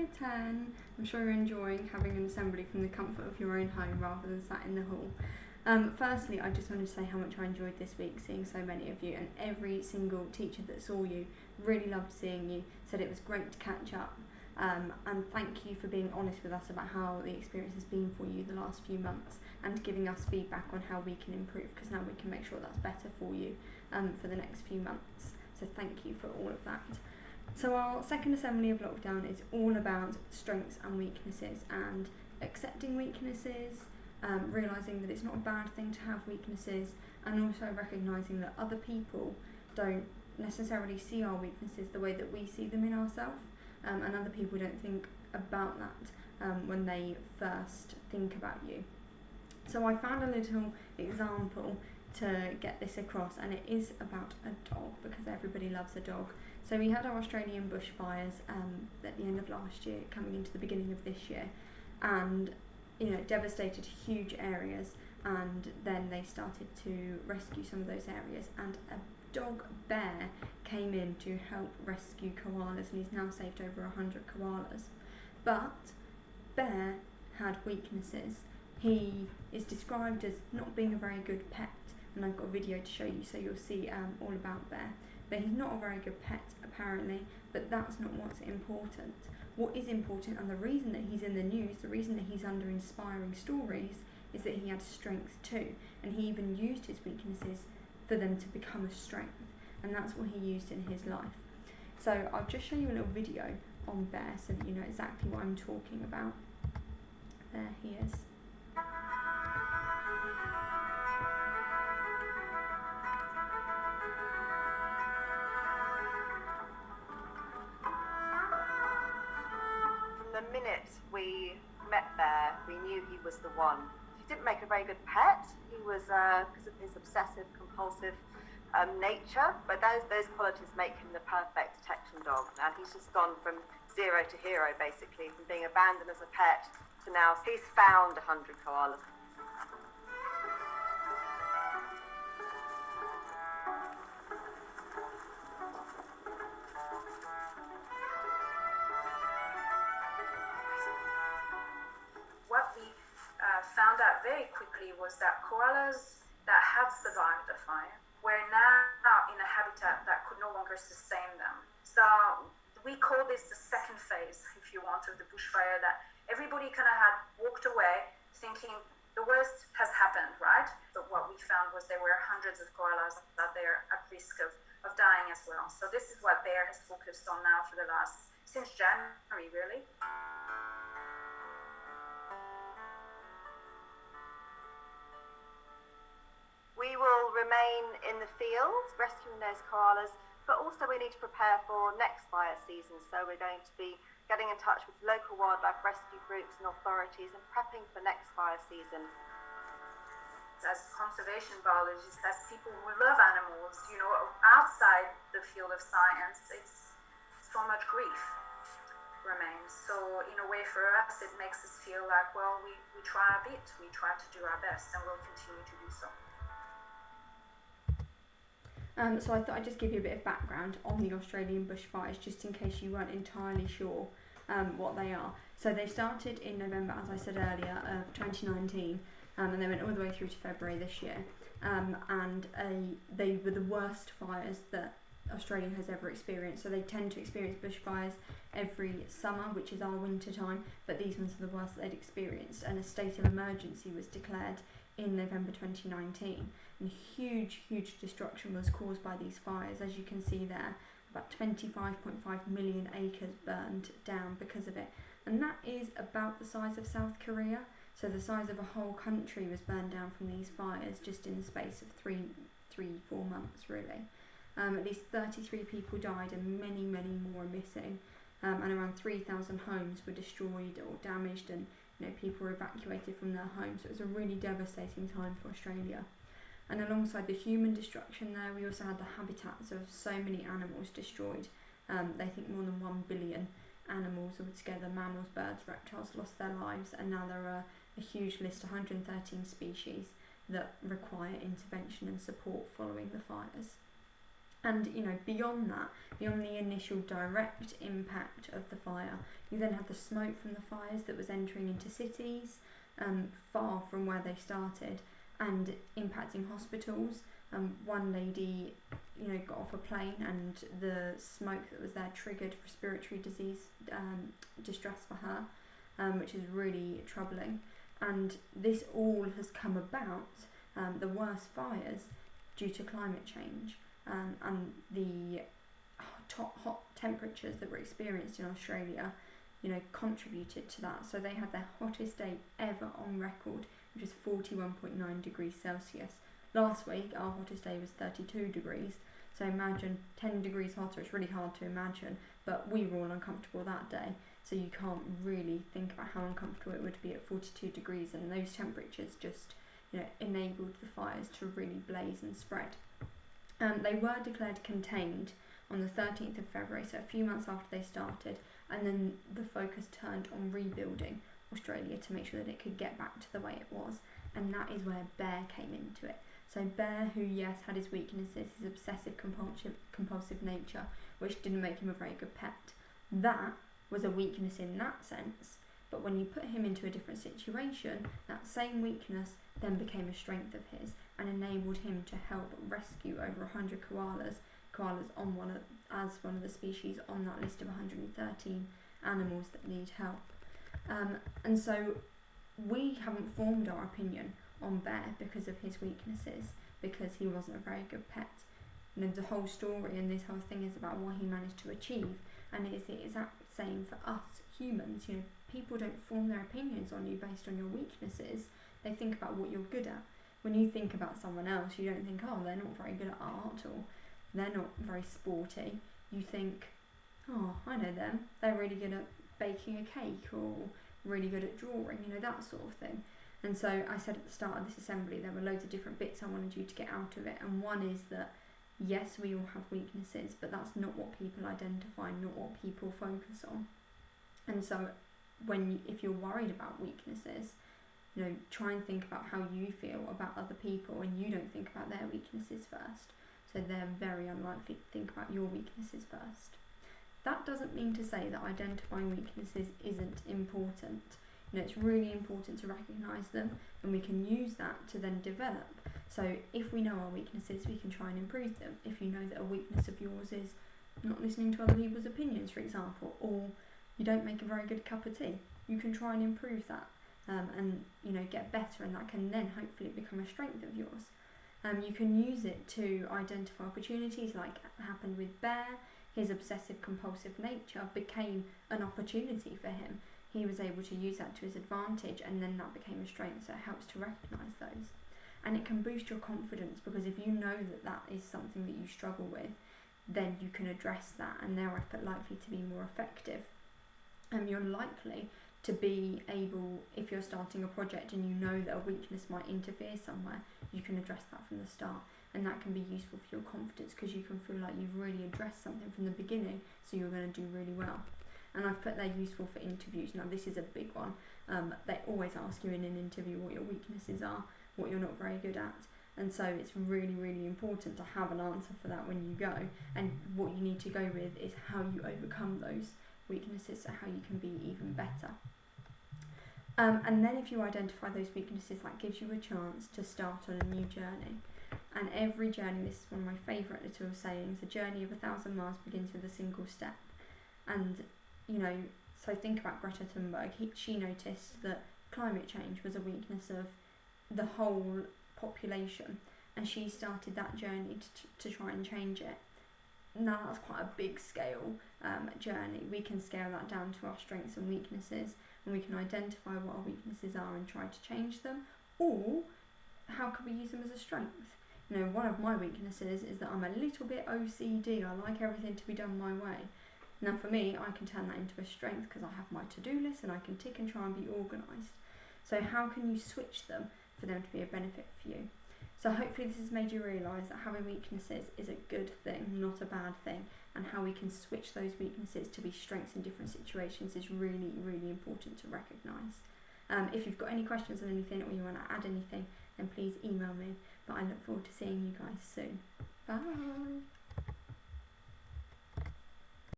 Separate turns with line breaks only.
Year 10. I'm sure you're enjoying having an assembly from the comfort of your own home rather than sat in the hall. Firstly, I just wanted to say how much I enjoyed this week seeing so many of you, and every single teacher that saw you really loved seeing you, said it was great to catch up. And thank you for being honest with us about how the experience has been for you the last few months and giving us feedback on how we can improve, because now we can make sure that's better for you for the next few months. So thank you for all of that. So our second assembly of lockdown is all about strengths and weaknesses and accepting weaknesses, realising that it's not a bad thing to have weaknesses, and also recognising that other people don't necessarily see our weaknesses the way that we see them in ourselves, and other people don't think about that when they first think about you. So I found a little example to get this across, and it is about a dog, because everybody loves a dog. So we had our Australian bushfires at the end of last year, coming into the beginning of this year, and devastated huge areas, and then they started to rescue some of those areas, and a dog, Bear, came in to help rescue koalas, and he's now saved over 100 koalas. But Bear had weaknesses. He is described as not being a very good pet, and I've got a video to show you, so you'll see all about Bear. But he's not a very good pet, apparently, but that's not what's important. What is important, and the reason that he's in the news, the reason that he's under inspiring stories, is that he had strengths too, and he even used his weaknesses for them to become a strength, and that's what he used in his life. So I'll just show you a little video on Bear so that you know exactly what I'm talking about. There he is.
The minute we met Bear, we knew he was the one. He didn't make a very good pet. He was, because of his obsessive compulsive nature, but those qualities make him the perfect detection dog. And he's just gone from zero to hero, basically, from being abandoned as a pet to now he's found 100 koalas.
Found out very quickly was that koalas that had survived the fire were now in a habitat that could no longer sustain them. So we call this the second phase, if you want, of the bushfire, that everybody kind of had walked away thinking the worst has happened, right? But what we found was there were hundreds of koalas out there at risk of dying as well. So this is what Bear has focused on now for since January, really.
We will remain in the field rescuing those koalas, but also we need to prepare for next fire season. So we're going to be getting in touch with local wildlife rescue groups and authorities and prepping for next fire season.
As conservation biologists, as people who love animals, outside the field of science, it's so much grief remains. So in a way for us, it makes us feel like, well, we try a bit, we try to do our best, and we'll continue to do so.
So I thought I'd just give you a bit of background on the Australian bushfires, just in case you weren't entirely sure what they are. So they started in November, as I said earlier, of 2019, and they went all the way through to February this year. And they were the worst fires that Australia has ever experienced. So they tend to experience bushfires every summer, which is our winter time, but these ones are the worst that they'd experienced, and a state of emergency was declared in November 2019, and huge destruction was caused by these fires. As you can see there, about 25.5 million acres burned down because of it, and that is about the size of South Korea. So the size of a whole country was burned down from these fires just in the space of 4 months really. At least 33 people died, and many more are missing, and around 3,000 homes were destroyed or damaged, and people were evacuated from their homes. So it was a really devastating time for Australia. And alongside the human destruction there, we also had the habitats of so many animals destroyed. They think more than 1 billion animals altogether, mammals, birds, reptiles, lost their lives, and now there are a huge list, 113 species, that require intervention and support following the fires. And beyond that, beyond the initial direct impact of the fire, you then had the smoke from the fires that was entering into cities far from where they started and impacting hospitals. One lady, got off a plane and the smoke that was there triggered respiratory disease distress for her, which is really troubling. And this all has come about, the worst fires, due to climate change. And the hot temperatures that were experienced in Australia, contributed to that. So they had their hottest day ever on record, which was 41.9 degrees Celsius. Last week, our hottest day was 32 degrees. So imagine 10 degrees hotter. It's really hard to imagine, but we were all uncomfortable that day. So you can't really think about how uncomfortable it would be at 42 degrees, and those temperatures just, enabled the fires to really blaze and spread. They were declared contained on the 13th of February, so a few months after they started, and then the focus turned on rebuilding Australia to make sure that it could get back to the way it was, and that is where Bear came into it. So Bear, who yes had his weaknesses, his obsessive compulsive nature, which didn't make him a very good pet, that was a weakness in that sense, but when you put him into a different situation, that same weakness then became a strength of his and enabled him to help rescue over 100 koalas on one of the species on that list of 113 animals that need help. And so we haven't formed our opinion on Bear because of his weaknesses, because he wasn't a very good pet. The whole story and this whole thing is about what he managed to achieve, and it's the exact same for us humans. People don't form their opinions on you based on your weaknesses. They think about what you're good at. When you think about someone else, you don't think, oh, they're not very good at art, or they're not very sporty. You think, oh, I know them. They're really good at baking a cake, or really good at drawing, that sort of thing. And so I said at the start of this assembly, there were loads of different bits I wanted you to get out of it. And one is that, yes, we all have weaknesses, but that's not what people identify, not what people focus on. And so if you're worried about weaknesses, try and think about how you feel about other people, and you don't think about their weaknesses first. So they're very unlikely to think about your weaknesses first. That doesn't mean to say that identifying weaknesses isn't important. It's really important to recognise them, and we can use that to then develop. So if we know our weaknesses, we can try and improve them. If you know that a weakness of yours is not listening to other people's opinions, for example, or you don't make a very good cup of tea, you can try and improve that, and get better, and that can then hopefully become a strength of yours. You can use it to identify opportunities, like happened with Bear. His obsessive compulsive nature became an opportunity for him. He was able to use that to his advantage, and then that became a strength, so it helps to recognise those. And it can boost your confidence, because if you know that that is something that you struggle with, then you can address that, and they're likely to be more effective. You're likely to be able, if you're starting a project and you know that a weakness might interfere somewhere, you can address that from the start, and that can be useful for your confidence, because you can feel like you've really addressed something from the beginning, so you're going to do really well. And I've put they're useful for interviews. Now this is a big one. They always ask you in an interview what your weaknesses are, what you're not very good at, and so it's really, really important to have an answer for that when you go. And what you need to go with is how you overcome those weaknesses, so how you can be even better. And then if you identify those weaknesses, that gives you a chance to start on a new journey. And every journey, this is one of my favourite little sayings, a journey of 1,000 miles begins with a single step. And so think about Greta Thunberg. She noticed that climate change was a weakness of the whole population, and she started that journey to try and change it. Now that's quite a big scale journey. We can scale that down to our strengths and weaknesses, and we can identify what our weaknesses are and try to change them, or how can we use them as a strength? One of my weaknesses is that I'm a little bit OCD. I like everything to be done my way. Now for me, I can turn that into a strength because I have my to-do list and I can tick and try and be organised. So how can you switch them for them to be a benefit for you? So hopefully this has made you realise that having weaknesses is a good thing, not a bad thing, and how we can switch those weaknesses to be strengths in different situations is really, really important to recognise. If you've got any questions on anything, or you want to add anything, then please email me. But I look forward to seeing you guys soon. Bye!